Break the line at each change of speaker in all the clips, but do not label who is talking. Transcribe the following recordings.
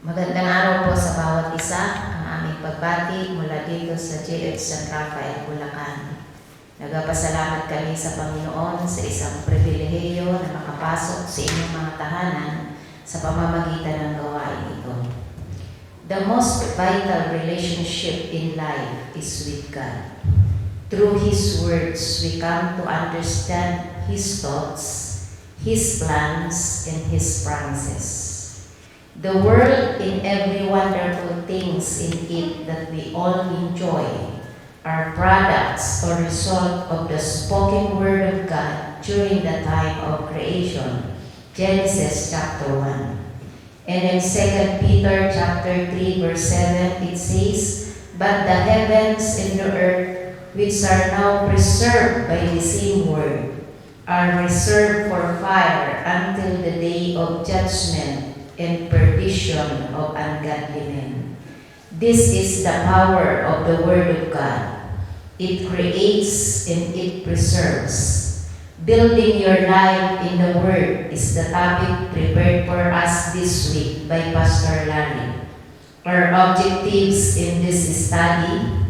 Magandang araw po sa bawat isa. Ang aming pagbati mula dito sa JH San Rafael, Bulacan. Nagpasalamat kami sa Panginoon sa isang pribilehiyo na makapasok sa inyong mga tahanan sa pamamagitan ng gawain ito. The most vital relationship in life is with God. Through His words, we come to understand His thoughts, His plans, and His promises. The world in every wonderful things in it that we all enjoy are products or result of the spoken word of God during the time of creation. Genesis chapter 1. And in 2 Peter chapter 3 verse 7 it says, "But the heavens and the earth which are now preserved by the same word are reserved for fire until the day of judgment and perdition of ungodly men." This is the power of the Word of God. It creates and it preserves. Building your life in the Word is the topic prepared for us this week by Pastor Larry. Our objectives in this study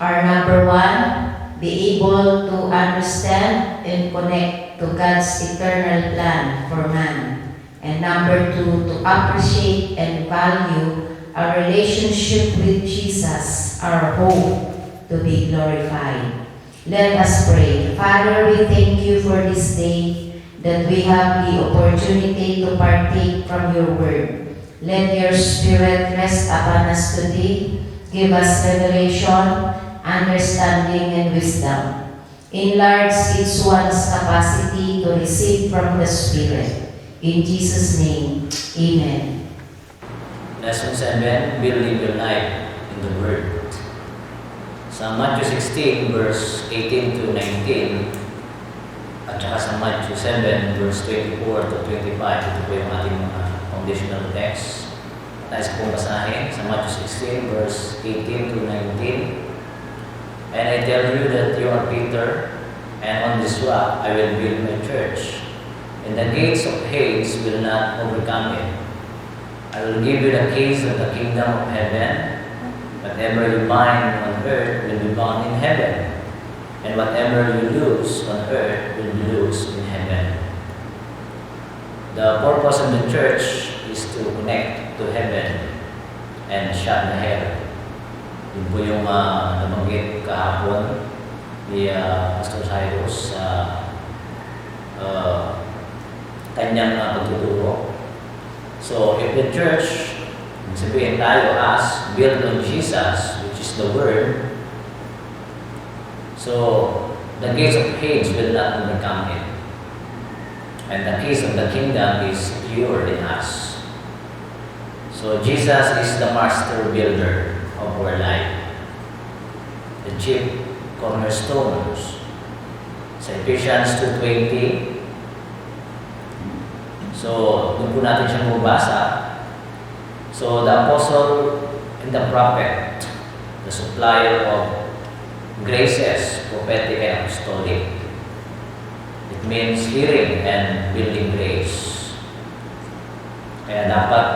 are: number 1, be able to understand and connect to God's eternal plan for man. And number 2, to appreciate and value our relationship with Jesus, our hope to be glorified. Let us pray. Father, we thank you for this day that we have the opportunity to partake from your word. Let your spirit rest upon us today. Give us revelation, understanding, and wisdom. Enlarge each one's capacity to receive from the Spirit. In Jesus' name, Amen.
Lesson 7, building your life in the Word. Sa Matthew 16, verse 18 to 19, at saka sa Matthew 7, verse 24 to 25, ito po yung ating foundational text. Nais kong basahin sa Matthew 16, verse 18 to 19. "And I tell you that you are Peter, and on this rock I will build my church, and the gates of Hades will not overcome it. I will give you the keys of the kingdom of heaven. Whatever you bind on earth will be bound in heaven, and whatever you loose on earth will be loosed in heaven." The purpose of the church is to connect to heaven and shut the hell. Yun po yung nabanggit kahapon ni Pastor Cyrus sa kanyang pagtuturo. So, if the church, sabihin tayo as built on Jesus, which is the Word, so the gates of Hades will not overcome it. And the keys of the kingdom is pure in us. So, Jesus is the master builder of our life, the chief cornerstone. Sa Ephesians 2:20, so, doon po natin siya mabasa. So, the apostle and the prophet, the supplier of graces, prophetic and apostolic. It means hearing and building grace. Kaya dapat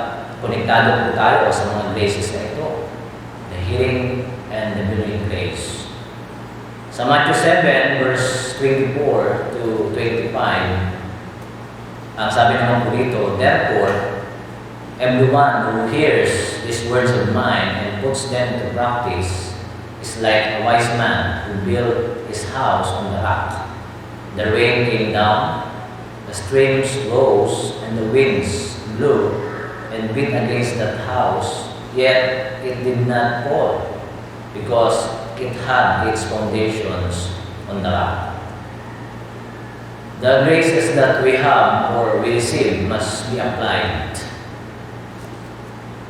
konektado po tayo sa mga graces na ito. The hearing and the building grace. Sa Matthew 7, verse 24 to 25, ang sabi naman po dito, "Therefore, everyone who hears these words of mine and puts them to practice is like a wise man who built his house on the rock. The rain came down, the streams rose, and the winds blew and beat against that house, yet it did not fall, because it had its foundations on the rock." The graces that we have or we receive must be applied.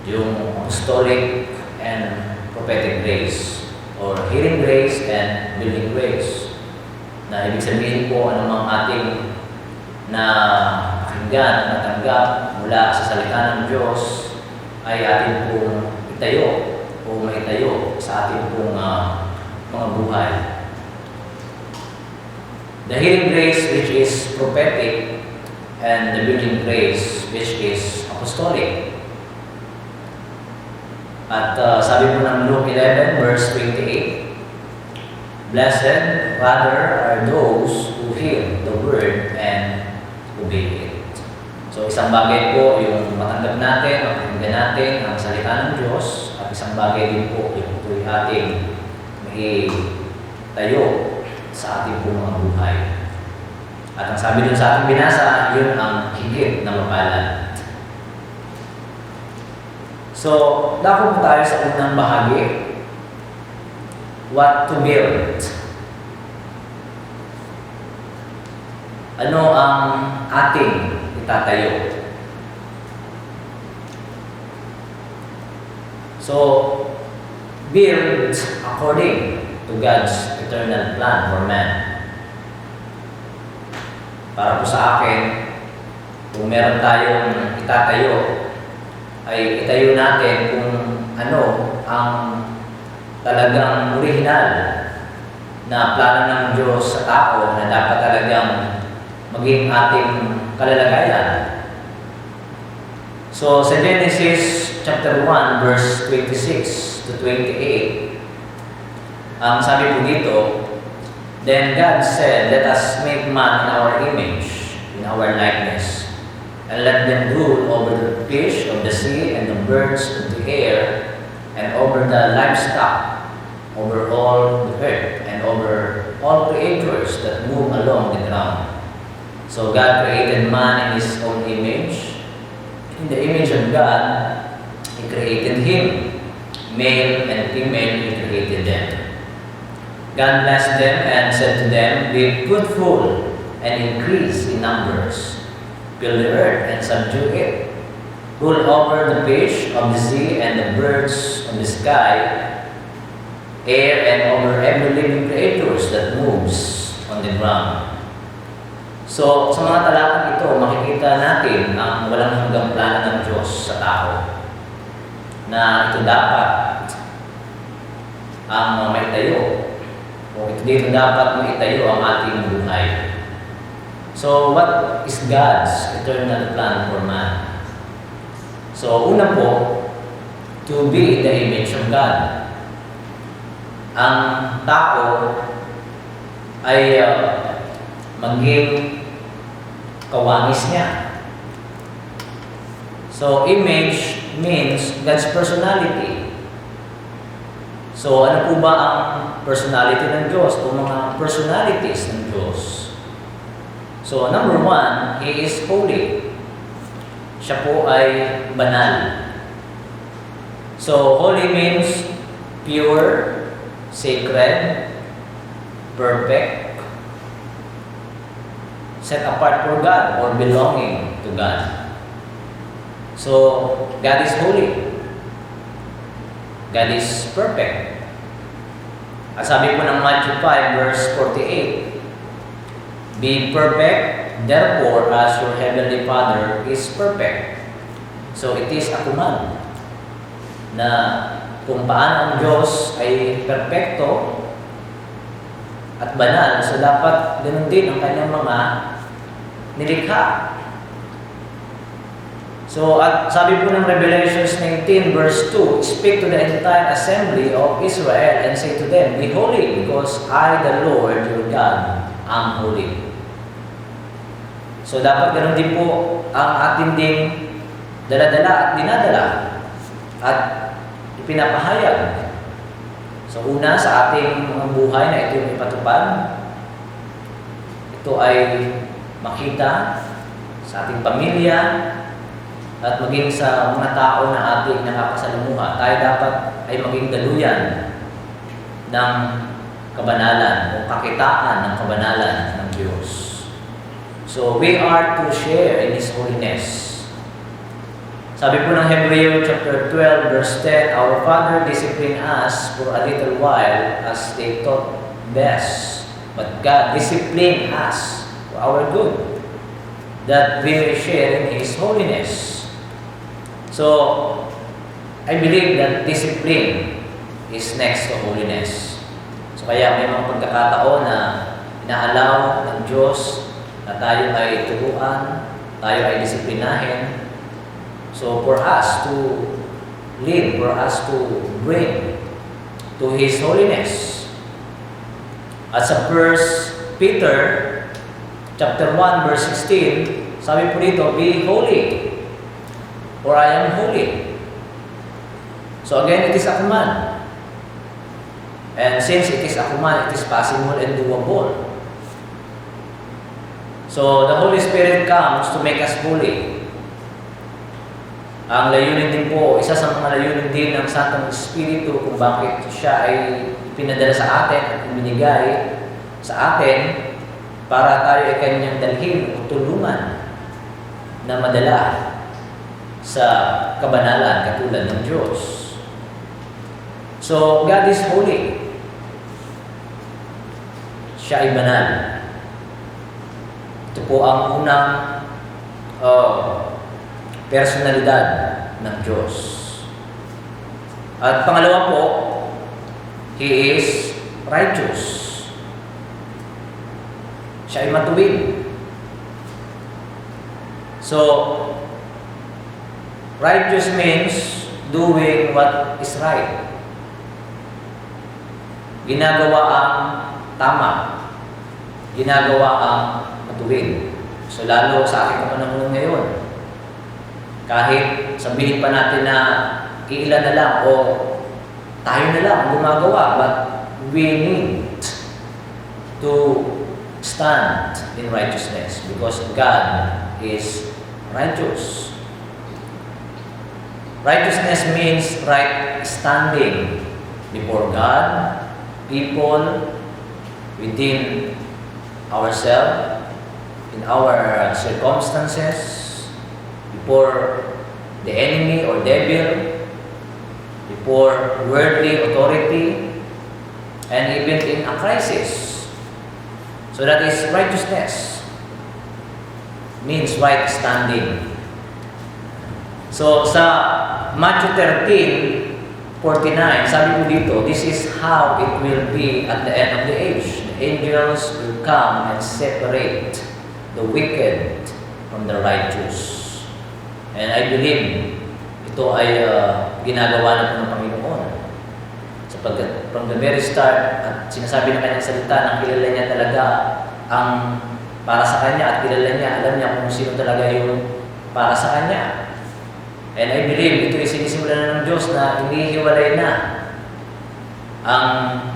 Yung apostolic and prophetic grace, or hearing grace and building grace. Na ibig sabihin po anumang ating na pakinggan, natanggap mula sa salita ng Diyos ay atin pong itayo o maitayo sa ating pong mga buhay. The healing grace, which is prophetic, and the building grace, which is apostolic. At sabi po ng Luke 11 verse 28, "Blessed rather are those who hear the word and obey it." So isang bagay po yung matanggap natin, mapakinggan natin ang salita ng Diyos, at isang bagay din po yung ito'y ating may tayo sa ating po mga buhay. At ang sabi dun sa ating binasa, yun ang higit na mapalad. So, dako po tayo sa unang bahagi. What to build? Ano ang ating itatayo? So, build according to God's eternal plan for man. Para po sa akin, kung meron tayong itatayo, ay itayo natin kung ano ang talagang original na plano ng Diyos sa tao na dapat talagang maging ating kalalagayan. So, sa Genesis chapter 1, verse 26 to 28, ang sabi po dito, "Then God said, let us make man in our image, in our likeness, and let them rule over the fish of the sea and the birds of the air, and over the livestock, over all the earth, and over all creatures that move along the ground." So God created man in His own image. In the image of God, He created him. Male and female, He created them. God blessed them and said to them, "Be fruitful and increase in numbers. Fill the earth and subdue it. Rule over the fish of the sea and the birds of the sky, air, and over every living creatures that moves on the ground." So, sa mga talakang ito, makikita natin ang walang hanggang plano ng Diyos sa tao. Na ito dapat ang maitayo. O ito dito dapat maitayo ang ating buhay. So, what is God's eternal plan for man? So, una po, to be in the image of God. Ang tao ay maging kawangis niya. So, image means God's personality. So, ano po ba ang personality ng Diyos o mga personalities ng Diyos? So, number one, He is holy. Siya po ay banal. So, holy means pure, sacred, perfect, set apart for God or belonging to God. So, God is holy. God is perfect. At sabi po ng Matthew 5 verse 48, "Be perfect, therefore, as your heavenly Father is perfect." So, it is a command na kung paano ang Diyos ay perfecto at banal, so dapat ganun din ang kanyang mga nilikha. So, at sabi po ng Revelations 19 verse 2, "Speak to the entire assembly of Israel and say to them, Be holy, because I, the Lord your God, am holy." So, dapat ganun din po ang ating ding daladala at dinadala at ipinapahayag. So, una sa ating mga buhay na ito yung ipatupad, ito ay makita sa ating pamilya at maging sa mga tao na ating nakakasalamuha. Tayo dapat ay maging daluyan ng kabanalan o kakitaan ng kabanalan ng Diyos. So, we are to share in His holiness. Sabi po ng Hebreo chapter 12 verse 10, "Our Father disciplined us for a little while as they thought best, but God disciplined us for our good, that we may share in His holiness." So, I believe that discipline is next to holiness. So, kaya may mga pagkakataon na inaalaw ng Diyos na tayo ay turuan, tayo ay disiplinahin. So, for us to live, for us to bring to His holiness. At sa 1 Peter chapter 1 verse 16, sabi po dito, be holy, for I am holy. So again, it is a command. And since it is a command, it is possible and doable. So the Holy Spirit comes to make us holy. Ang layunin din po, isa sa mga layunin din ng Santong Espiritu kung bakit siya ay pinadala sa atin at binigay sa atin para tayo ay kanyang dalhin o tulungan na madala sa kabanalan katulad ng Diyos. So, God is holy. Siya ay banal. Ito po ang unang personalidad ng Diyos. At pangalawa po, He is righteous. Siya ay matuwid. So, righteous means doing what is right. Ginagawa ang tama. Ginagawa ang matuwid. So, lalo sa ating kapanahon ngayon, kahit sabihin pa natin na iilan na lang o tayo na lang gumagawa, but we need to stand in righteousness because God is righteous. Righteousness means right standing before God, people, within ourselves, in our circumstances, before the enemy or devil, before worldly authority, and even in a crisis. So that is righteousness. Means right standing. So sa Matthew 13:49, sabi po dito, this is how it will be at the end of the age. The angels will come and separate the wicked from the righteous. And I believe ito ay ginagawa na po ng Panginoon. Sapagkat from the very start, at sinasabi ng kanyang salita, nang kilala niya talaga ang para sa kanya at kilala niya, alam niya kung sino talaga yung para sa kanya. And I believe ito ay sinisimula na ng Diyos na inihiwalay na ang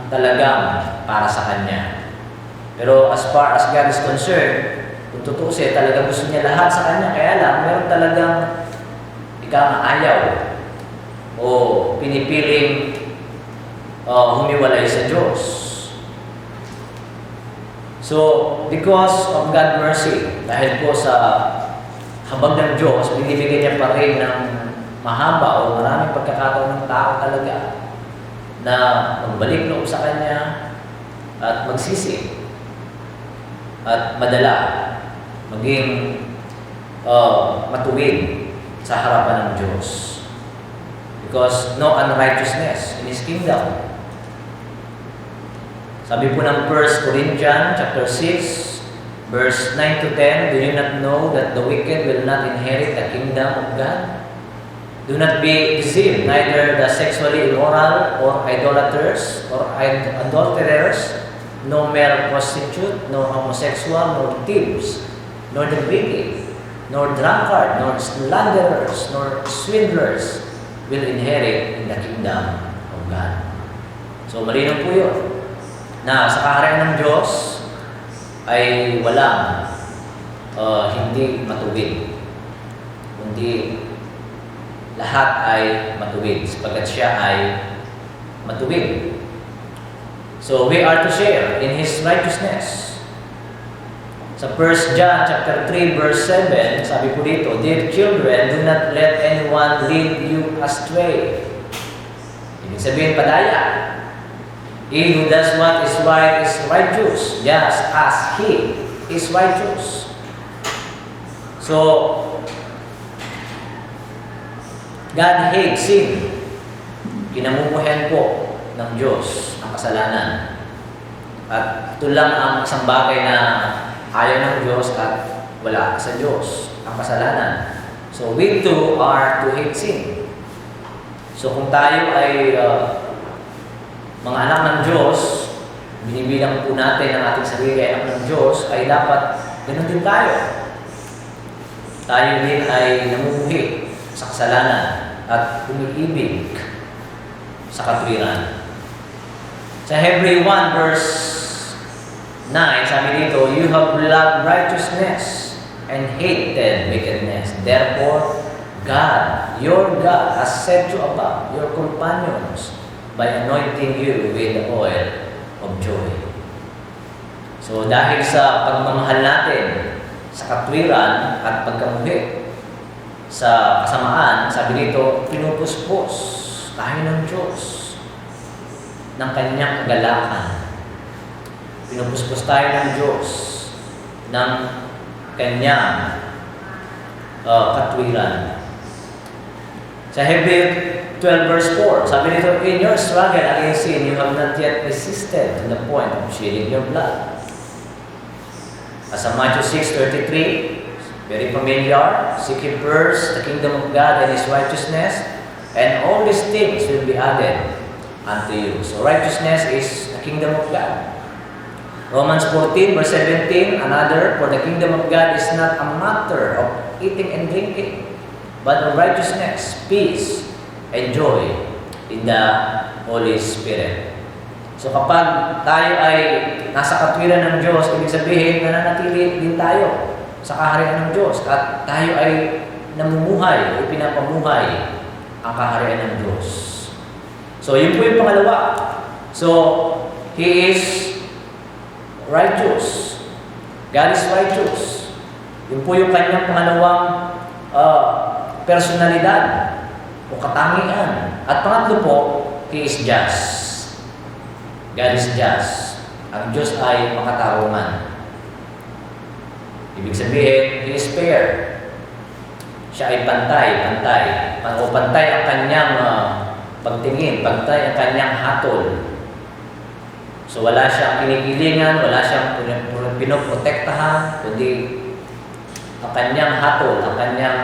talagang para sa kanya. Pero as far as God is concerned, kung tutusin, talaga gusto niya lahat sa kanya. Kaya lang, meron talagang ayaw o pinipiling humiwalay sa Diyos. So, because of God's mercy, dahil po sa habag ng Diyos, binibigyan niya pa rin ng mahaba o maraming pagkakataon ng tao talaga na magbalik loob sa Kanya at magsisi at madala maging matuwid sa harapan ng Diyos. Because no unrighteousness in His kingdom. Sabi po ng 1 Corinthians chapter 6, verse 9 to 10, do you not know that the wicked will not inherit the kingdom of God? Do not be deceived, neither the sexually immoral or idolaters or adulterers, no mere prostitute, nor homosexual, nor thieves, nor the greedy, nor drunkard, nor slanderers, nor swindlers will inherit in the kingdom of God. So malinaw po yun na sa kaharian ng Diyos ay walang hindi matuwid, kundi lahat ay matuwid sapagkat siya ay matuwid. So we are to share in His righteousness. Sa 1 John chapter 3 verse 7, sabi po dito, dear children, do not let anyone lead you astray. Ibig sabihin, padaya. He who does what is right is righteous, just as He is righteous. So, God hates sin. Kinamumuhan po ng Diyos ang kasalanan. At ito lang ang isang bagay na ayaw ng Diyos at wala sa Diyos ang kasalanan. So we too are to hate sin. So kung tayo ay mga anak ng Diyos, binibilang po natin ang ating sarili ay anak ng Diyos, ay dapat ganun din tayo. Tayo din ay namumuhi sa kasalanan at umiibig sa katwiran. Sa Hebrew 1 verse 9, sabi dito, "You have loved righteousness and hated wickedness. Therefore, God, your God, has set you above your companions by anointing you with the oil of joy." So dahil sa pagmamahal natin sa katwiran at pagkamuhi sa kasamaan, sabi dito, pinupuspos tayo ng Diyos ng kanyang kagalakan. Pinupuspos tayo ng Diyos ng kanyang katwiran. Sa Hebrew 12 verse 4, sabi nito, "In your struggle against sin, you have not yet resisted to the point of shedding your blood." As sa Matthew 6:33, very familiar, "Seek ye first the kingdom of God and His righteousness, and all these things will be added unto you." So righteousness is the kingdom of God. Romans 14 verse 17, another, "For the kingdom of God is not a matter of eating and drinking, but of righteousness, peace, and joy in the Holy Spirit." So kapag tayo ay nasa katwiran ng Diyos, ibig sabihin nananatili din tayo sa kaharian ng Diyos at tayo ay namumuhay o pinapamuhay ang kaharian ng Diyos. So yun po yung pangalawa. So He is righteous. God is righteous. Yun po yung kanyang pangalawang personalidad o katangian. At pangatlo po, He is just. God is just. Ang Diyos ay makatarungan. Ibig sabihin, He is fair. Siya ay pantay. O pantay ang kanyang pagtingin, pantay ang kanyang hatol. So wala siyang kinikilingan, wala siyang pinoprotektahan, kundi ang kanyang hatol, ang kanyang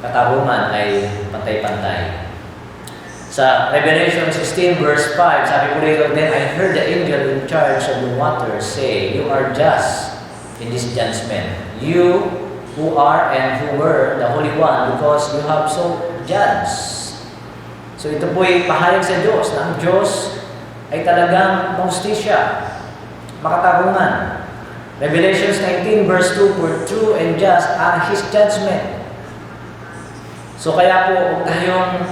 katarungan ay pantay-pantay. Sa Revelation 16 verse 5, sabi po rito, "Then I heard the angel in charge of the waters say, You are just in this judgment, you who are and who were the Holy One, because you have so judged." So ito po ay pahayag sa Diyos na ang Diyos ay talagang mahustisya, makatarungan. Revelation 19 verse 2, "For true and just are His judgment." So kaya po, huwag tayong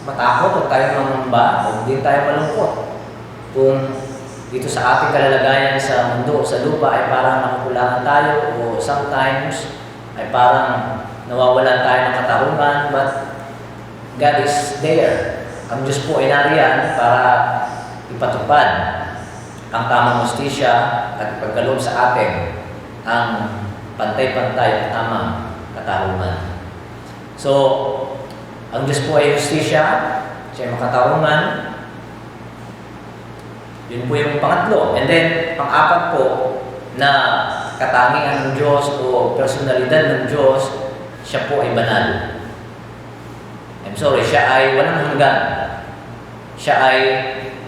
matakot, huwag tayong mangamba, huwag din tayo malungkot. Kung dito sa ating kalalagayan sa mundo o sa lupa ay parang nakukulangan tayo o sometimes ay parang nawawalan tayo ng katarungan, but God is there. Ang Diyos po ay nariyan para ipatupad ang tamang hustisya at ipagkaloob sa atin ang pantay-pantay at tamang katarungan. So, ang Diyos po ay hustisya, siya ay makatarungan. Yun po yung pangatlo. And then, pang-apat po na katangian ng Diyos o personalidad ng Diyos, siya po ay banal. Siya ay walang hanggan. Siya ay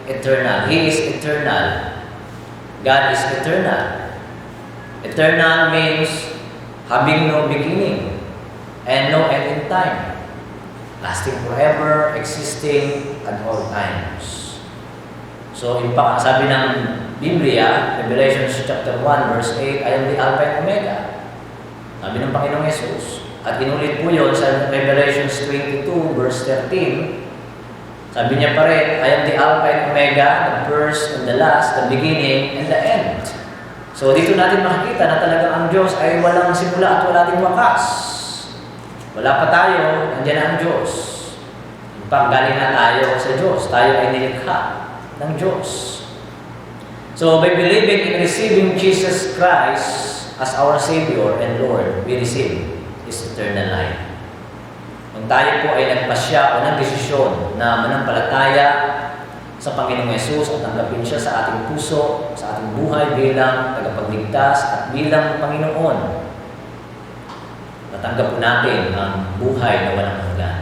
eternal. He is eternal. God is eternal. Eternal means having no beginning and no end in time. Lasting forever, existing at all times. So, sabi ng Biblia, Revelation chapter 1 verse 8, "I am the Alpha and Omega." Sabi ng Panginoong Yesus. At inulit po yun sa Revelation 22 verse 13. Sabi niya pa rin, "I am the Alpha and Omega, the first and the last, the beginning and the end." So dito natin makikita na talagang ang Diyos ay walang simula at wala ding wakas. Wala pa tayo, nandiyan na ang Diyos. In fact, galing na tayo sa Diyos. Tayo ay nilikha ng Diyos. So by believing in receiving Jesus Christ as our Savior and Lord, we receive His eternal life. Kung tayo po ay nagpasya o nagdesisyon na manampalataya sa Panginoong Yesus at tanggapin siya sa ating puso, sa ating buhay bilang tagapagligtas at bilang Panginoon, natanggap po natin ang buhay na walang hanggan.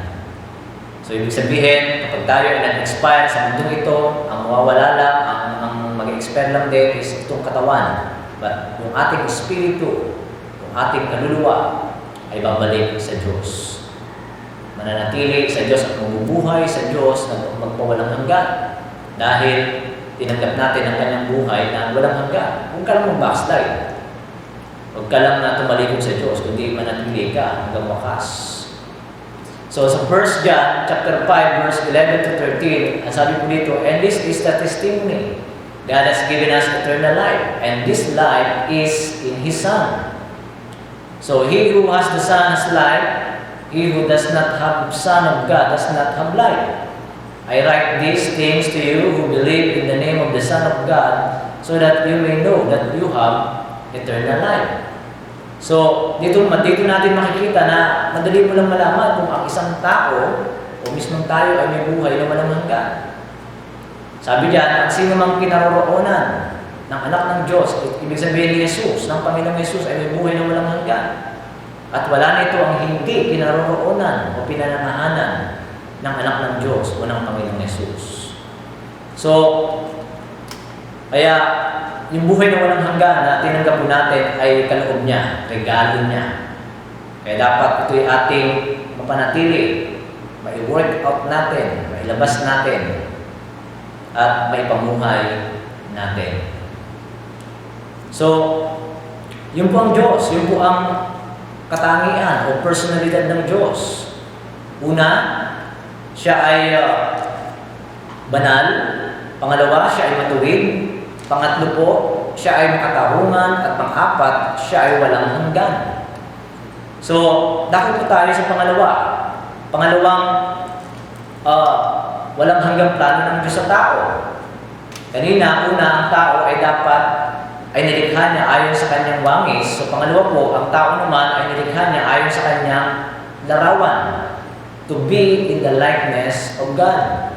So, ibig sabihin, kapag tayo ay nag-expire sa mundong ito, ang mawawala lang, ang mag-expire lang din is itong katawan. But yung ating espiritu, yung ating kaluluwa, ay babalik sa Diyos. Mananatili sa Diyos at mabubuhay sa Diyos na magpawalang hanggan. Dahil tinanggap natin ang kanyang buhay na walang hanggan. Huwag ka lang mag-backslide. Huwag ka lang na tumalikod sa Diyos, kundi manatili ka hanggang wakas. So sa 1 John chapter 5 verse 11 to 13, ang sabi po dito, and this is the testimony. God has given us eternal life, and this life is in His Son. So he who has the Son has life, he who does not have Son of God does not have life. I write these things to you who believe in the name of the Son of God, so that you may know that you have eternal life. So, dito natin makikita na madali mo lang malaman kung ang isang tao o mismong tayo ay may buhay na walang hanggan. Sabi diyan, ang sino mang kinaroroonan ng anak ng Diyos, ibig sabihin ni Jesus, ng Panginoong Jesus ay may buhay na walang hanggan. At wala nito ang hindi kinaroroonan o pinananahanan ng anak ng Diyos o ng Panginoong Jesus. So, kaya yung buhay na walang hanggan na tinanggap po natin ay kaloob niya, regalo niya. Kaya dapat ito'y ating mapanatili, mai-work out natin, mailabas natin, at maipamuhay natin. So, yun po ang Diyos, yun po ang katangian o personalidad ng Diyos. Una, siya ay banal. Pangalawa, siya ay matuwid. Pangatlo po, siya ay makatarungan. At pang-apat, siya ay walang hanggan. So, dahil po tayo sa pangalawa. Pangalawang, walang hanggang plano ng Diyos sa tao. Kanina, una, ang tao ay dapat ay nilikha niya ayon sa kanyang wangis. So, pangalawa po, ang tao naman ay nilikha niya ayon sa kanyang larawan. To be in the likeness of God.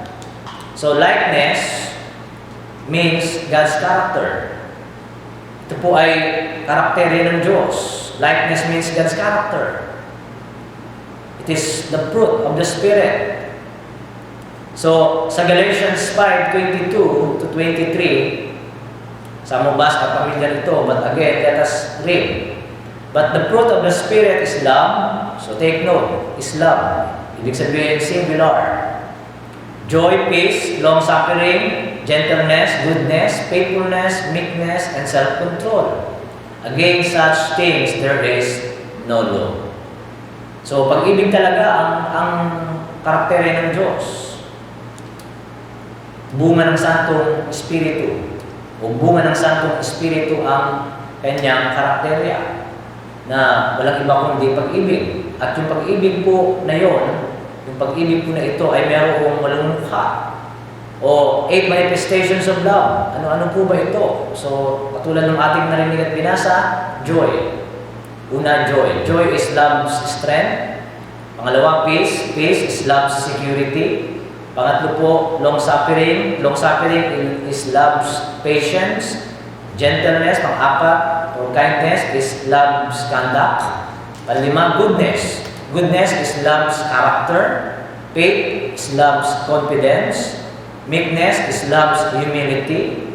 So, likeness means God's character. Ito po ay karakterya ng Diyos. Likeness means God's character. It is the fruit of the Spirit. So, sa Galatians 5:22 to 23, sa mabas ka pamilya nito, but again, let us read. But the fruit of the Spirit is love. So, take note, is love. Ibig sabihin, singular. Joy, peace, long-suffering, gentleness, goodness, faithfulness, meekness, and self-control. Against such things, there is no law. So, pag-ibig talaga ang karakterya ng Diyos. Bunga ng Santong Espiritu. O bunga ng Santong Espiritu ang kanyang karakterya. Na walang iba kundi pag-ibig. At yung pag-ibig po na yon, yung pag-ibig po na ito ay mayroong walang mukha. O 8 manifestations of love. Ano-ano po ba ito? So, katulad ng ating narinig at binasa, joy. Una, joy. Joy is love's strength. Pangalawa, peace. Peace is love's security. Pangatlo po, long-suffering. Long-suffering is love's patience. Gentleness, pang-apat, or kindness is love's conduct. Panlima, goodness. Goodness is love's character. Faith is love's confidence. Meekness is love's humility.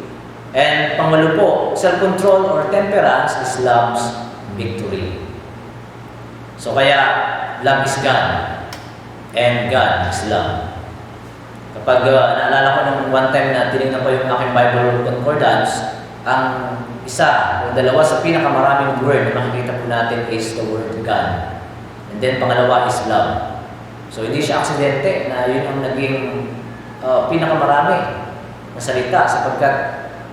And pangwalo po, self-control or temperance is love's victory. So kaya, love is God. And God is love. Kapag naalala ko nung one time na tinignan ko yung aking Bible Concordance, ang isa o dalawa sa pinakamaraming word na makikita po natin is the word God. And then pangalawa is love. So hindi siya aksidente na yun ang naging pinakamarami na salita sapagkat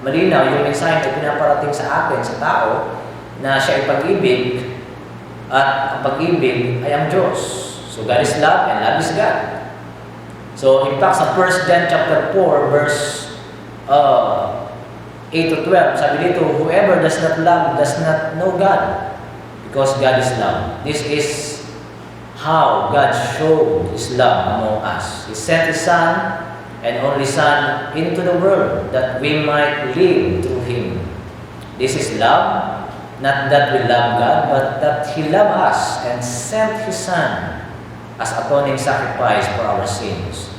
malinaw yung mensahe na pinaparating sa atin, sa tao, na siya ay pag-ibig at ang pag-ibig ay ang Diyos. So God is love and love is God. So in fact sa 1 John chapter 4 verse 8 to 12, sabi dito, whoever does not love does not know God, because God is love. This is how God showed His love among us. He sent His Son and only Son into the world that we might live through Him. This is love, not that we love God, but that He loved us and sent His Son as atoning sacrifice for our sins.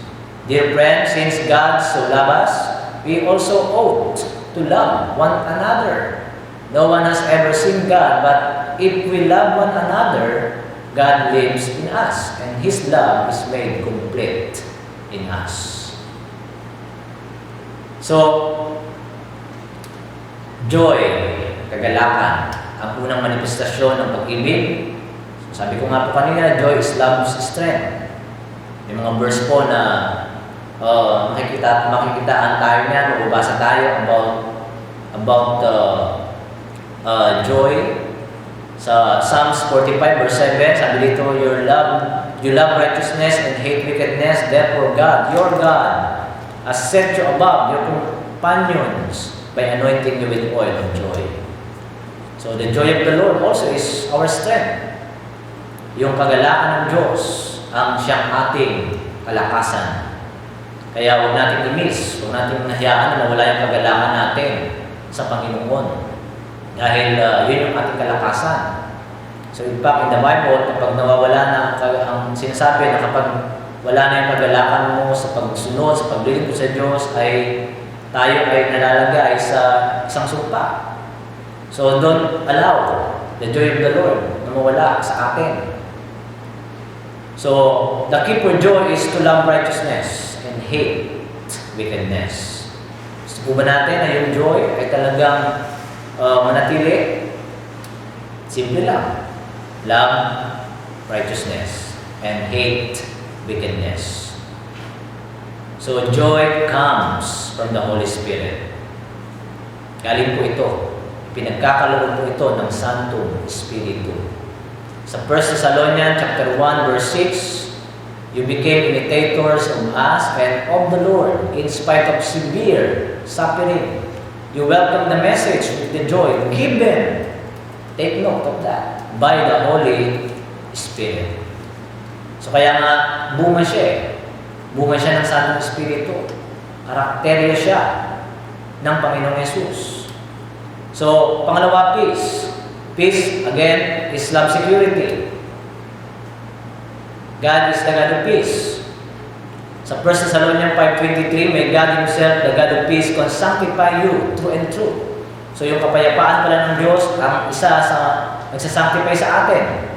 Dear friends, since God so loved us, we also ought to love one another. No one has ever seen God, but if we love one another, God lives in us, and His love is made complete in us. So, joy, kagalakan, ang unang manifestasyon ng pag-ibig. Sabi ko nga po kanina, joy is love's strength. May mga verse po na makikitaan tayo niyan, mababasa tayo about joy. Sa Psalms 45 verse 7, sabi dito, you love righteousness and hate wickedness, therefore God, your God, has set you above your companions by anointing you with oil of joy. So the joy of the Lord also is our strength. Yung kagalakan ng Diyos ang siyang ating kalakasan. Kaya huwag natin i-miss, huwag natin nahiyaan na mawala yung kagalakan natin sa Panginoon. Dahil yun yung ating kalakasan. So in fact, in the Bible, kapag nawawala na, ang sinasabi na kapag wala na yung kagalakan mo sa pagsunod, sa paglilingkod sa Diyos, ay tayo ay nalalagay sa isang sumpa. So don't allow the joy of the Lord na mawala sa atin. So, the key for joy is to love righteousness and hate wickedness. Gusto po ba natin na yung joy ay talagang manatili? Simple lang. Love righteousness and hate wickedness. So, joy comes from the Holy Spirit. Galing po ito. Pinagkakaloob po ito ng Santong Espiritu. Sa 1 Thessalonians chapter 1 verse 6, you became imitators of us and of the Lord in spite of severe suffering. You welcome the message with the joy given. Take note of that. By the Holy Spirit. So kaya nga, bunga siya eh. Bunga siya ng Santong Espiritu. Karakterya siya ng Panginoong Yesus. So, pangalawa, peace. Peace, again, is love security. God is the God of peace. Sa 1 Thessalonians 5:23, may God Himself, the God of peace, can sanctify you true and true. So yung kapayapaan pala ng Diyos, ang isa sa nagsasanctify sa atin.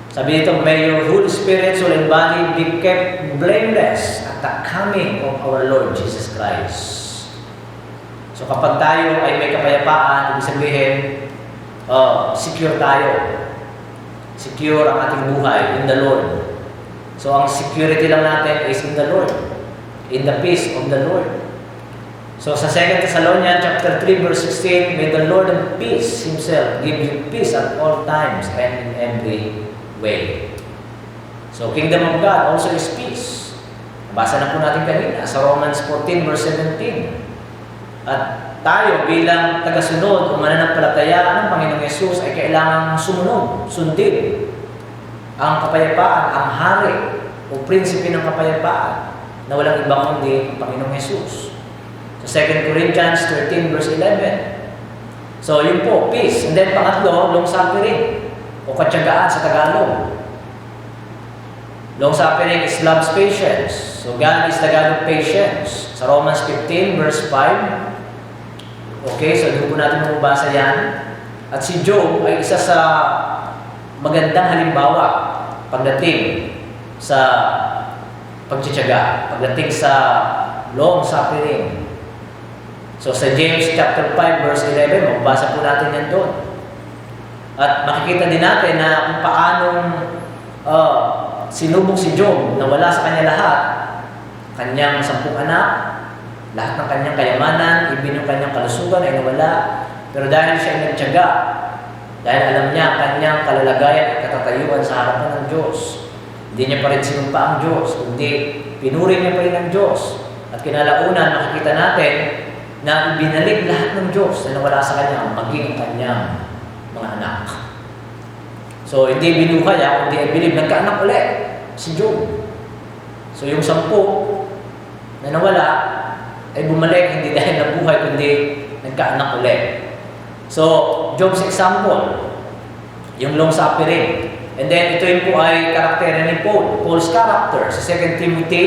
Sabi dito, may your Holy Spirit, soul, and body be kept blameless at the coming of our Lord Jesus Christ. So kapag tayo ay may kapayapaan, ibig sabihin, secure tayo. Secure ang ating buhay in the Lord. So ang security lang natin is in the Lord. In the peace of the Lord. So sa 2 Thessalonians chapter 3 verse 16, may the Lord of peace Himself give you peace at all times and in every way. So kingdom of God also is peace. Nabasa na po natin kanina sa Romans 14 verse 17. At tayo bilang tagasunod o mananampalataya ng Panginoong Yesus ay kailangang sumunod, sundin ang kapayapaan, ang hari o prinsipe ng kapayapaan na walang ibang kundi ang Panginoong Yesus. So 2 Corinthians 13 verse 11. So yun po, peace. And then pangatlo, long suffering o katyagaan sa Tagalog. Long suffering is love's patience. So God is the God of patience. Sa Romans 15 verse 5. Okay, so doon po natin mababasa yan. At si Job ay isa sa magandang halimbawa pagdating sa pagtsitsaga, pagdating sa long suffering. So sa James chapter 5 verse 11, mababasa po natin yan doon. At makikita din natin na kung paanong sinubok si Job na wala sa kanya lahat, kanyang 10 anak, lahat ng kanyang kayamanan, ibin yung kanyang kalusugan ay nawala. Pero dahil siya ay nagtiyaga, dahil alam niya ang kanyang kalalagayan at katatayuan sa harapan ng Diyos, hindi niya pa rin sinumpa ang Diyos, kundi pinuri niya pa rin ang Diyos. At kinalaunan, makikita natin na ibinalik lahat ng Diyos na nawala sa kanya, maging ang kanyang mga anak. So, hindi binuhay, kundi I believe, nagkaanak ulit si Job. So, yung 10 na nawala, ay bumalik, hindi dahil nabuhay, kundi nagkaanak ulit. So, Job's example, yung long suffering. And then ito yung po ay karakter ni Paul. Paul's character sa 2 Timothy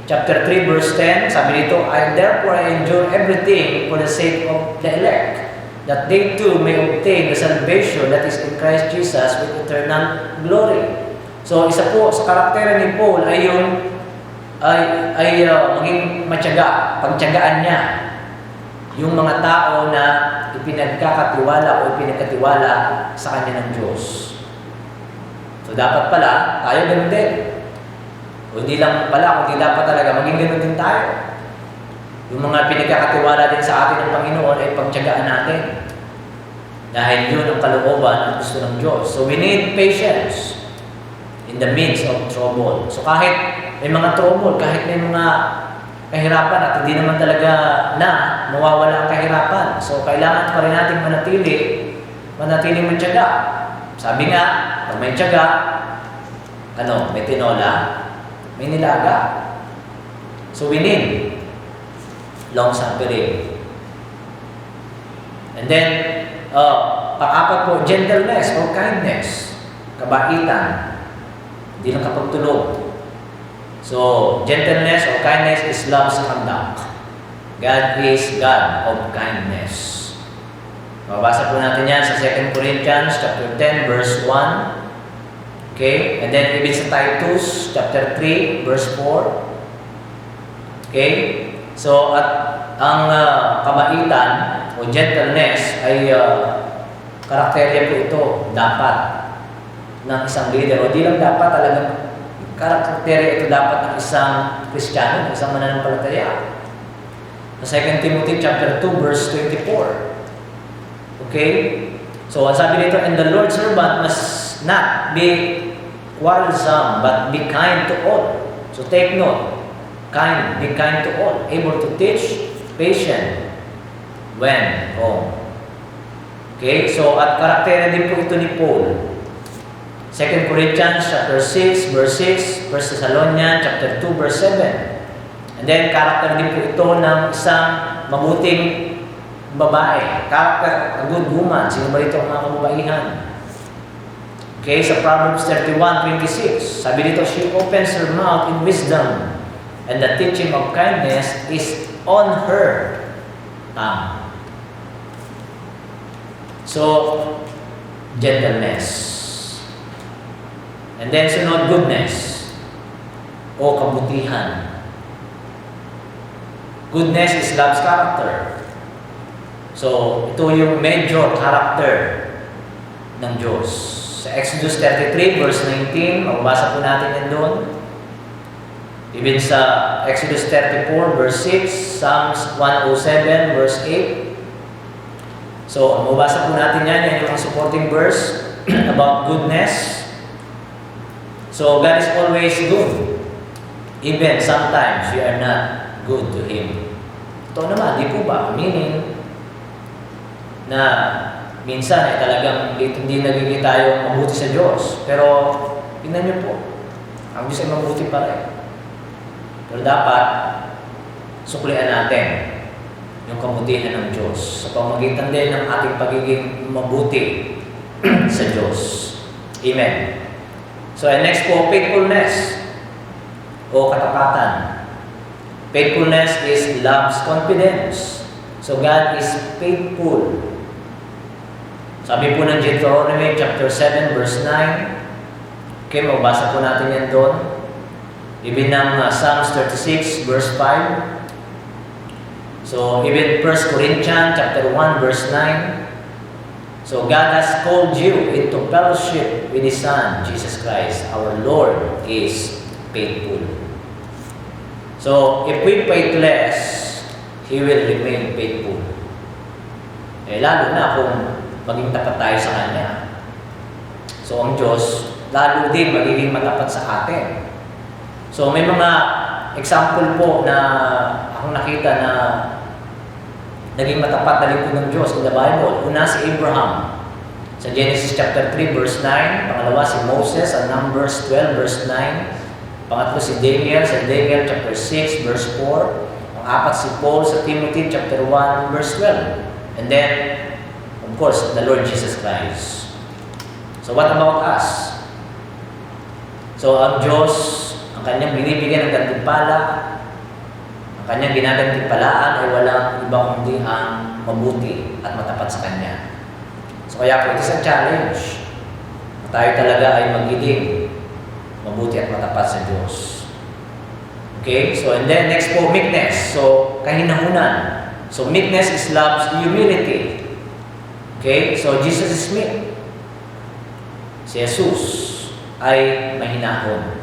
chapter 3 verse 10, sabi dito, therefore I endure everything for the sake of the elect, that they too may obtain the salvation that is in Christ Jesus with eternal glory. So isa po sa karakter ni Paul ay yung maging matyaga, pagtyagaan niya yung mga tao na ipinagkakatiwala o ipinagkatiwala sa kanya ng Diyos. So dapat pala tayo ganun din. O hindi lang pala, kundi dapat talaga maging ganun din tayo. Yung mga pinagkakatiwala din sa atin ng Panginoon ay pagtyagaan natin. Dahil yun ang kalooban at gusto ng Diyos. So we need patience in the midst of trouble. So kahit may mga trouble, kahit may mga kahirapan at hindi naman talaga mawawala ang kahirapan. So kailangan pa rin natin manatiling matyaga. Sabi nga, pag may tiyaga, may tinola, may nilaga. So we need long suffering. And then, pang-apat po, gentleness or kindness, kabaitan, hindi lang kapagtulog. So, gentleness or kindness is love's conduct. God is God of kindness. Mabasa po natin yan sa 2 Corinthians chapter 10 verse 1. Okay? And then even sa Titus chapter 3 verse 4. Okay? So, at ang kabaitan o gentleness ay karakterya po ito dapat ng isang leader. O di lang dapat talagang karakterya ito dapat ng isang Kristiyano, isang mananampalataya. Sa 2 Timothy chapter 2 verse 24. Okay? So, ang sabi dito, and the Lord's servant must not be quarrelsome, but be kind to all. So, take note. Be kind to all. Able to teach, patient, when wrong. Okay? So, at karakterya din po ito ni Paul. 2 Corinthians chapter 6 verse 6, 1 Thessalonians chapter 2 verse 7. And then, karakter din po ito ng isang mabuting babae. Karakter, a good woman. Sino ba ito ang mga kababaihan? Okay, sa Proverbs 31:26, sabi dito, she opens her mouth in wisdom, and the teaching of kindness is on her tongue. So, gentleness. And then sunod, goodness o kabutihan. Goodness is love's character. So, ito yung major character ng Diyos. Sa Exodus 33 verse 19, mababasa po natin yan doon. Even sa Exodus 34 verse 6, Psalms 107 verse 8. So, mababasa po natin yan yung supporting verse about goodness. So, God is always good. Even sometimes we are not good to Him. Ito naman, di po ba? Meaning na minsan ay talagang hindi nagiging tayo mabuti sa Diyos. Pero, tingnan niyo po, ang Diyos ay mabuti pa rin. Pero dapat, suklian natin yung kabutihan ng Diyos sa pamamagitan din ng ating pagiging mabuti sa Diyos. Amen. So, and next po, faithfulness o katapatan. Faithfulness is love's confidence. So, God is faithful. Sabi po ng Deuteronomy chapter 7 verse 9. Okay, mabasa po natin yan doon. Even ng Psalms 36 verse 5. So, even 1 Corinthians chapter 1 verse 9. So, God has called you into fellowship with His Son, Jesus Christ. Our Lord is faithful. So, if we faithless, He will remain faithful. Lalo na kung maging tapat tayo sa Kanya. So, ang Diyos, lalo din magiging matapat sa atin. So, may mga example po na akong nakita na naging matapat na lingkod ng Diyos in the Bible. Una si Abraham sa Genesis chapter 3 verse 9. Pangalawa si Moses sa Numbers 12 verse 9. Pangatlo si Daniel sa Daniel chapter 6 verse 4. Ang-apat si Paul sa Timothy chapter 1 verse 12. And then, of course, the Lord Jesus Christ. So what about us? So, ang Diyos, ang kanyang binibigyan ng gantimpala, ang kanyang ginagantimpalaan ay walang iba kundi ang mabuti at matapat sa Kanya. So, kaya po, it is a challenge na tayo talaga ay magiging mabuti at matapat sa Diyos. Okay? So, and then next po, meekness. So, kahinahunan. So, meekness is love's humility. Okay? So, Jesus is meek. Si Jesus ay mahinahon.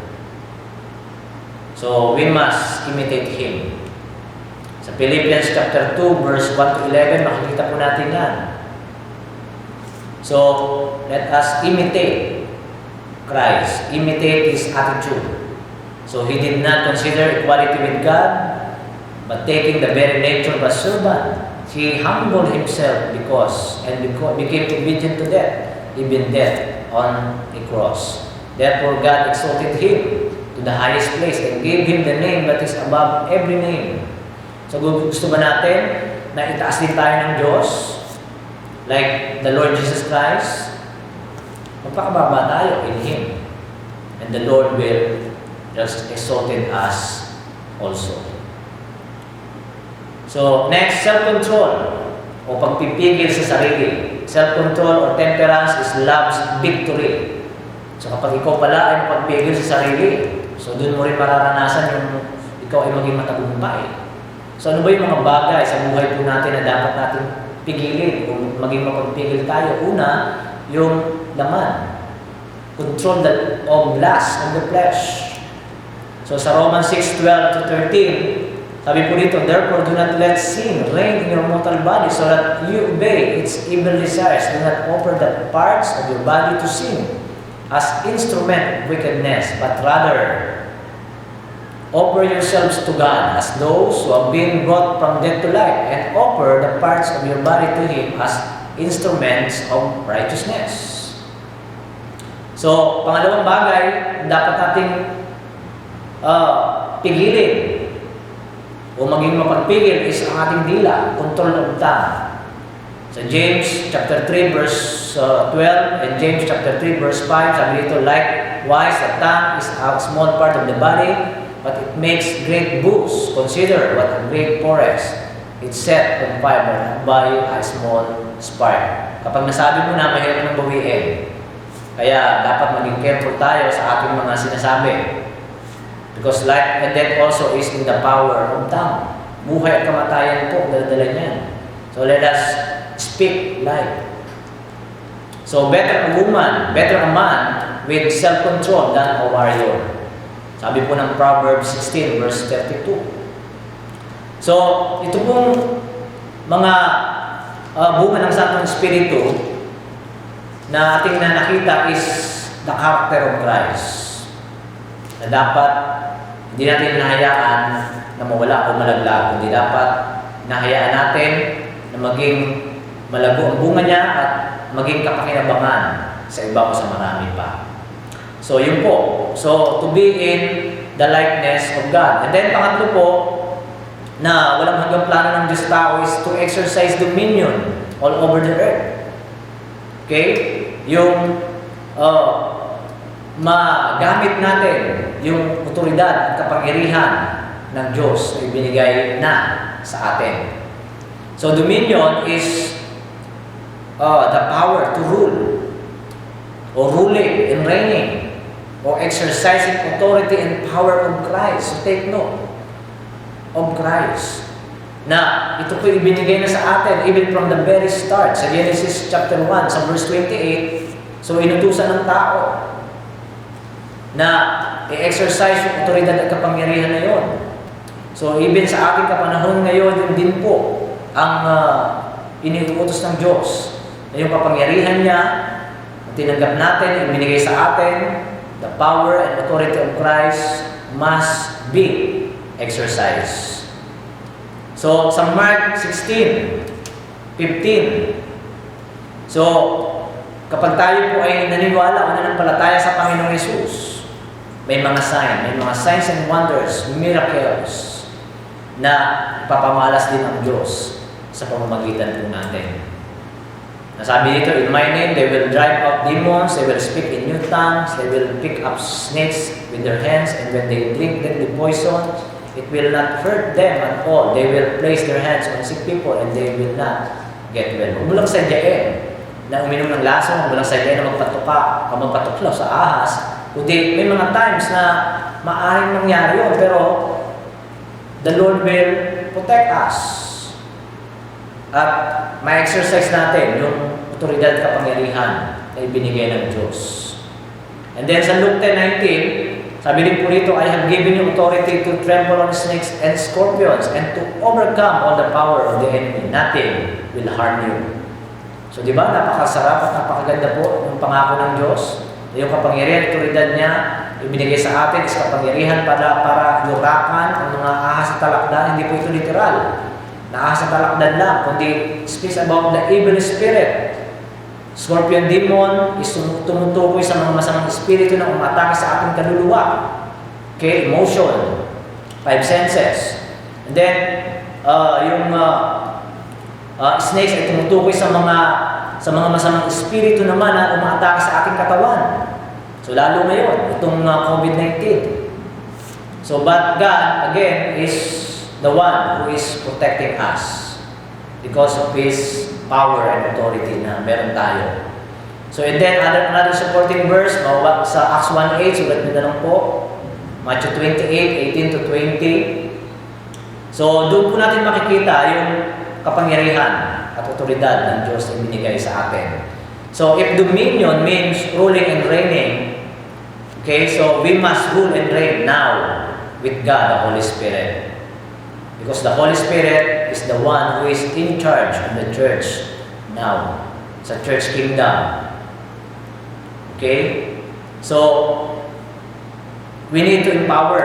So, we must imitate Him. Sa Philippians chapter 2, verse 1 to 11, makikita po natin yan. So, let us imitate Christ. Imitate His attitude. So, He did not consider equality with God, but taking the very nature of a servant, He humbled Himself became obedient to death, even death on a cross. Therefore, God exalted Him to the highest place and gave Him the name that is above every name. So, gusto ba natin na itaas din tayo ng Diyos? Like the Lord Jesus Christ? Magpakababa tayo in Him. And the Lord will just exalted us also. So, next, self-control o pagpipigil sa sarili. Self-control or temperance is love's victory. So, kapag ikaw pala ay magpigil sa sarili, so doon mo rin mararanasan yung ikaw ay maging matagumpay. So, ano ba yung mga bagay sa buhay po natin na dapat natin pigilin kung maging mapagpigil tayo? Una, yung laman. Control of lust of the flesh. So, sa Romans 6:12 to 13, sabi po dito, therefore, do not let sin reign in your mortal body so that you obey its evil desires. Do not offer the parts of your body to sin as instrument of wickedness, but rather offer yourselves to God as those who have been brought from death to life, and offer the parts of your body to Him as instruments of righteousness. So, pangalawang bagay, dapat nating pigilin o maging mapagpigil is ang ating dila, control of tongue. Sa James chapter 3 verse 12 and James chapter 3 verse 5, sabi dito, likewise, the tongue is a small part of the body, but it makes great boast. Consider what a great forest. It's set on fire by a small spark. Kapag nasabi mo na, mahirap nang bawiin. Kaya dapat maging careful tayo sa ating mga sinasabi. Because life and death also is in the power of tongue. Buhay at kamatayan po, dala-dala niyan. So let us speak life. So better a woman, better a man with self-control than a warrior. Sabi po ng Proverbs 16 verse 32. So, ito pong mga bunga ng Santong Espiritu na ating nakita is the character of Christ. Na dapat hindi natin hinahayaan na mawala o malaglag. Hindi dapat hinahayaan natin na maging malago ang bunga niya at maging kapakinabangan sa iba o sa marami pa. So, yun po. So, to be in the likeness of God. And then, pangatlo po, na walang hanggang plano ng Diyos tao is to exercise dominion all over the earth. Okay? Yung magamit natin yung otoridad at kapangyarihan ng Diyos na ibinigay na sa atin. So, dominion is the power to rule or ruling and reigning or exercising authority and power of Christ. So take note of Christ. Na ito po ibinigay na sa atin even from the very start. Sa Genesis chapter 1, sa verse 28, so inutusan ng tao na i-exercise yung otoridad at kapangyarihan na yon. So even sa ating kapanahon ngayon, yun din po ang iniuutos ng Diyos. Na yung kapangyarihan niya, tinanggap natin, ibinigay sa atin, the power and authority of Christ must be exercised. So, sa Mark 16:15, so, kapag tayo po ay naniwala o nananampalataya sa Panginoong Hesus, may mga signs and wonders, miracles, na ipapamalas din ng Diyos sa pamamagitan po natin. Nasabi dito, in my name, they will drive out demons, they will speak in new tongues, they will pick up snakes with their hands, and when they drink deadly poison, it will not hurt them at all. They will place their hands on sick people, and they will not get well. Huwag mo lang sadyain na uminom ng laso, huwag mo lang sadyain na magpatuklaw sa ahas. Kundi may mga times na maaaring mangyari yun, pero the Lord will protect us. At ma-exercise natin yung otoridad kapangyarihan na ibinigay ng Diyos. And then sa Luke 10:19, sabi din po rito, I have given you authority to trample on snakes and scorpions and to overcome all the power of the enemy. Nothing will harm you. So di ba, napakasarap at napakaganda po yung pangako ng Diyos. Yung kapangyarihan, otoridad niya, ibinigay sa atin is kapangyarihan para yurakan ang mga ahas sa talakdan. Hindi po ito literal na ahas sa talakdan lang, kundi speaks about the evil spirit. Scorpion demon is tumutukoy sa mga masamang espiritu na umatake sa ating kaluluwa. Okay, emotion, 5 senses. And then, yung snakes ay tumutukoy sa mga masamang espiritu naman na umatake sa ating katawan. So, lalo ngayon, itong COVID-19. So, but God, again, is the one who is protecting us because of His power and authority na meron tayo. So, and then, another supporting verse, sa Acts 1:8, sulat nyo na lang po, Matthew 28:18 to 20. So, doon po natin makikita yung kapangyarihan at otoridad ng Diyos na binigay sa atin. So, if dominion means ruling and reigning, okay, so we must rule and reign now with God, the Holy Spirit. Because the Holy Spirit is the one who is in charge of the church now, sa church kingdom. Okay? So, we need to empower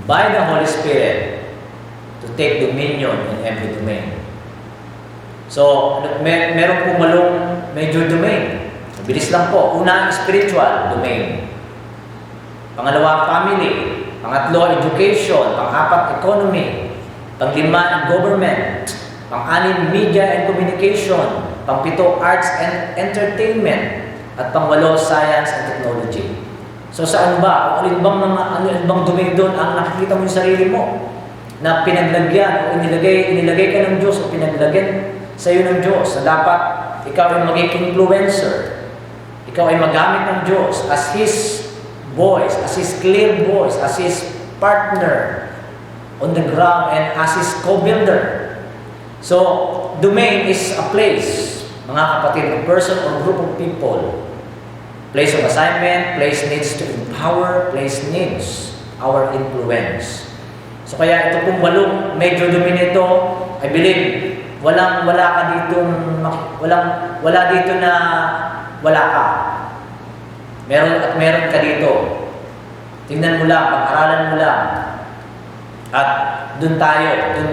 by the Holy Spirit to take dominion in every domain. So, meron po malong major domain. Bilis lang po. Una, spiritual domain. Pangalawa, family. Pangatlo, education. Pang-apat, economy. Pang-lima, government. Pang-anim, media and communication. Pang-pito, arts and entertainment. At pang-walo, science and technology. So saan ba? Ano bang domain doon ang nakikita mo yung sarili mo? Na pinaglagyan o inilagay ka ng Diyos o pinaglagyan sa iyo ng Diyos na dapat ikaw ay maging influencer. Ikaw ay magamit ng Diyos as His voice, as His clear voice, as His partner on the ground and as His co-builder. So, domain is a place, mga kapatid, a person or group of people. Place of assignment, place needs to empower, place needs our influence. So kaya ito pong walong major domain ito, I believe, wala dito na wala ka. Meron ka dito. Tingnan mo lang, pag-aralan mo lang. At dun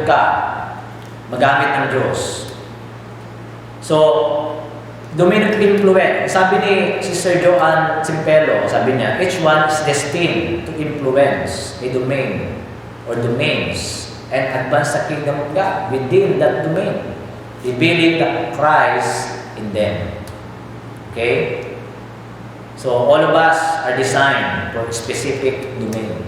ka, magamit ng Diyos. So, domain of influence. Sabi ni Sister Joanne Simpelo, sabi niya, each one is destined to influence a domain or domains and advance the kingdom of God within that domain, revealing the Christ in them. Okay? So, all of us are designed for a specific domain.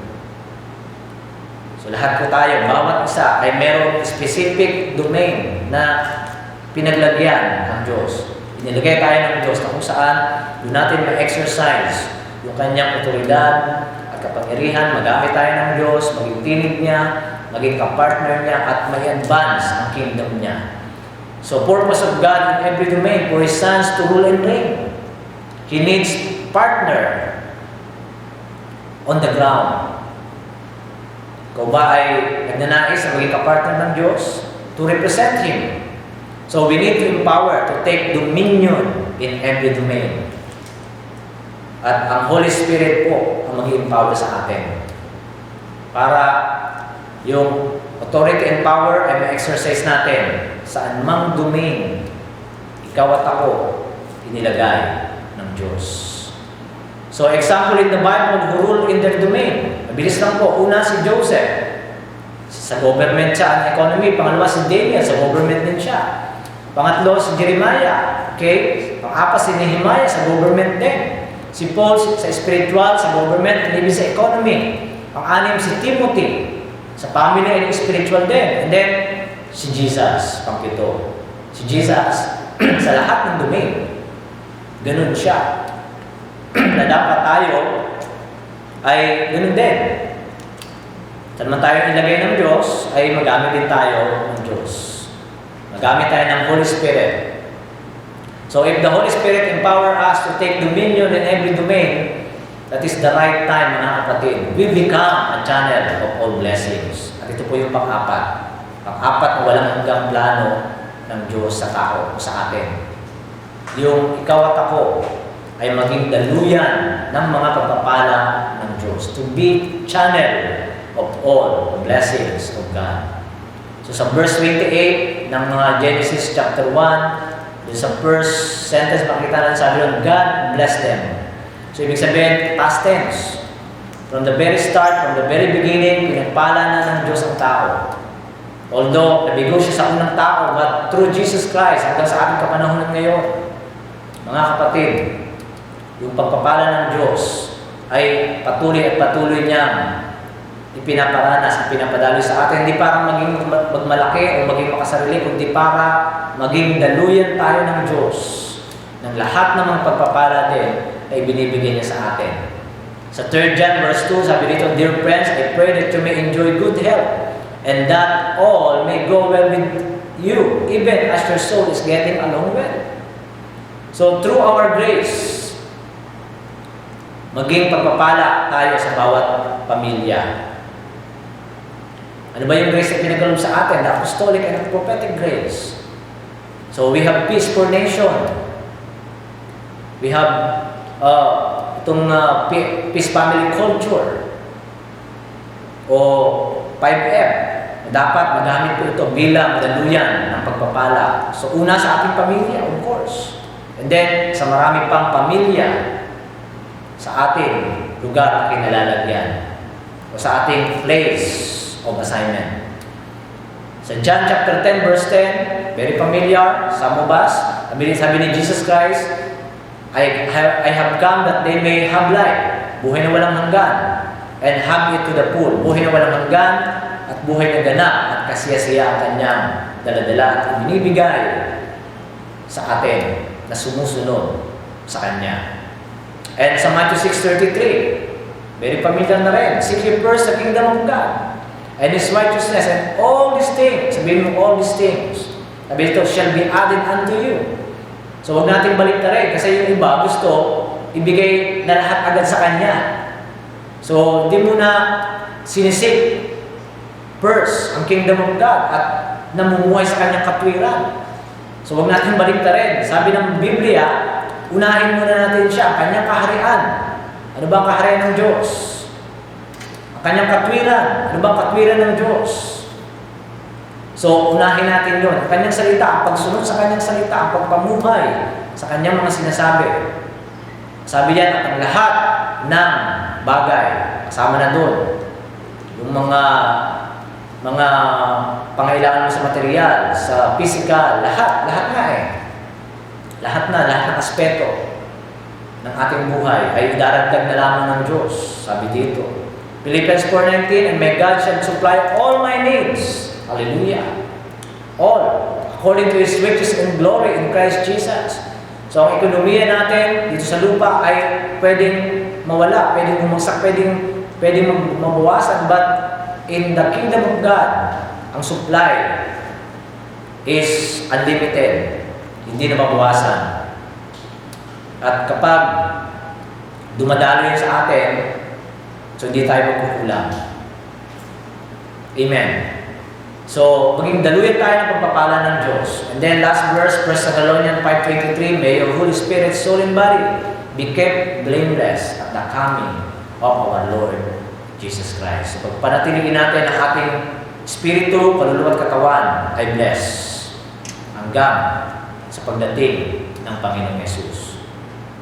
So, lahat po tayo, bawat isa ay merong specific domain na pinaglagyan ng Diyos. Inilagay tayo ng Diyos na kung saan doon natin ma-exercise yung kanyang otoridad at kapangyarihan, magamit tayo ng Diyos, maging tinig niya, maging kapartner niya, at may advance ang kingdom niya. So, purpose of God in every domain for His sons to rule and reign. He needs partner on the ground. Ikaw ba ay nagnanais na maging kapartner ng Diyos to represent Him? So we need to empower to take dominion in every domain. At ang Holy Spirit po ang mag-empower sa atin. Para yung authority and power ay ma-exercise natin saan mang domain ikaw at ako inilagay ng Diyos. So example in the Bible who rule in their domain. Mabilis lang po. Una si Joseph. Sa government siya ang economy. Pangalawa si Daniel. Sa government din siya. Pangatlo, si Jeremiah. Okay? Pang-apat, si Nehemiah sa government din. Si Paul sa spiritual, sa government, and even sa economy. Pang-anim, si Timothy sa family and spiritual din. And then, si Jesus, pang-pito. Si Jesus sa lahat ng domain. Ganun siya. Na dapat tayo ay ganun din. Saan man tayo ilagay ng Diyos, ay magamit din tayo ng Diyos. Magamit tayo ng Holy Spirit. So if the Holy Spirit empower us to take dominion in every domain, that is the right time, mga kapatid. We become a channel of all blessings. At ito po yung pang-apat. Pang-apat na walang hanggang plano ng Diyos sa tao o sa atin. Yung ikaw at ako ay maging daluyan ng mga pagpapala ng Diyos. To be channel of all the blessings of God. So sa verse 28 ng mga Genesis chapter 1, dun sa first sentence makita natin sabi doon, God bless them. So ibig sabihin, past tense. From the very start, from the very beginning, pinagpala na ng Diyos ang tao. Although, nabigo siya sa unang tao, but through Jesus Christ, hanggang sa ating kapanahonan ngayon, mga kapatid, yung pagpapala ng Diyos ay patuloy at patuloy niyang ipinaparanas at pinapadaloy sa atin, hindi para maging magmalaki o maging makasarili, kundi para maging daluyan tayo ng Diyos ng lahat ng mga pagpapala din ay binibigyan niya sa atin. Sa 3 John verse 2, sabi dito, Dear friends, I pray that you may enjoy good health and that all may go well with you, even as your soul is getting along well. So through our grace, maging pagpapala tayo sa bawat pamilya. Ano ba yung grace na pinagkaloob sa atin? The apostolic and prophetic grace. So we have peace for nation. We have itong peace family culture. O 5F. Dapat magamit po ito bilang daluyan ng pagpapala. So una sa ating pamilya, of course. And then sa marami pang pamilya sa ating lugar na kinalalagyan. O sa ating place of assignment. Sa John chapter 10 verse 10, very familiar, some of us, sabi ni Jesus Christ, I have come that they may have life, buhay na walang hanggan, and have it to the full, buhay na walang hanggan, at buhay na ganap, at kasiyasiya ang kanyang daladala at binibigay sa atin na sumusunod sa Kanya. And sa Matthew 6:33, very familiar na rin, seek ye first the kingdom of God, and His righteousness, and all these things, sabihin mo all these things, sabi ito, shall be added unto you. So huwag natin balik na rin, kasi yung iba gusto, ibigay na lahat agad sa Kanya. So hindi mo na sinisik first ang kingdom of God at namumuhay sa Kanyang katwiran. So huwag natin balik na rin. Sabi ng Biblia, unahin muna natin siya, ang Kanyang kaharian. Ano ba ang kaharian ng Diyos? Kanyang katwiran. Ano ba ang katwiran ng Diyos? So, unahin natin yun. Ang Kanyang salita, ang pagsunod sa Kanyang salita, ang pagpamuhay sa Kanyang mga sinasabi. Sabi yan, at ang lahat ng bagay, kasama na doon, yung mga pangailangan mo sa material, sa physical, lahat nga eh. Lahat ng aspeto ng ating buhay ay idaragdag na lamang ng Diyos. Sabi dito, Philippians 4:19, and my God shall supply all my needs. Hallelujah. All. According to His riches and glory in Christ Jesus. So, ang ekonomiya natin dito sa lupa ay pwedeng mawala, pwedeng bumagsak, pwedeng mabawasan. But in the kingdom of God, ang supply is unlimited. Hindi na mabawasan. At kapag dumadalo yan sa atin, so hindi tayo magkukulang. Amen. So, maging daluyan tayo ng pagpapala ng Diyos. And then last verse, 1 Thessalonians 5:23, may your Holy Spirit, soul and body be kept blameless at the coming of our Lord Jesus Christ. So, pagpanatiliin natin ang ating spirito, kaluluwa at katawan ay bless hanggang sa pagdating ng Panginoong Yesus.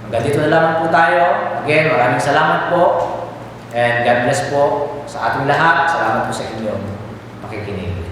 Hanggang dito na lamang po tayo. Again, maraming salamat po. And God bless po sa ating lahat. Salamat po sa inyong pakikinig.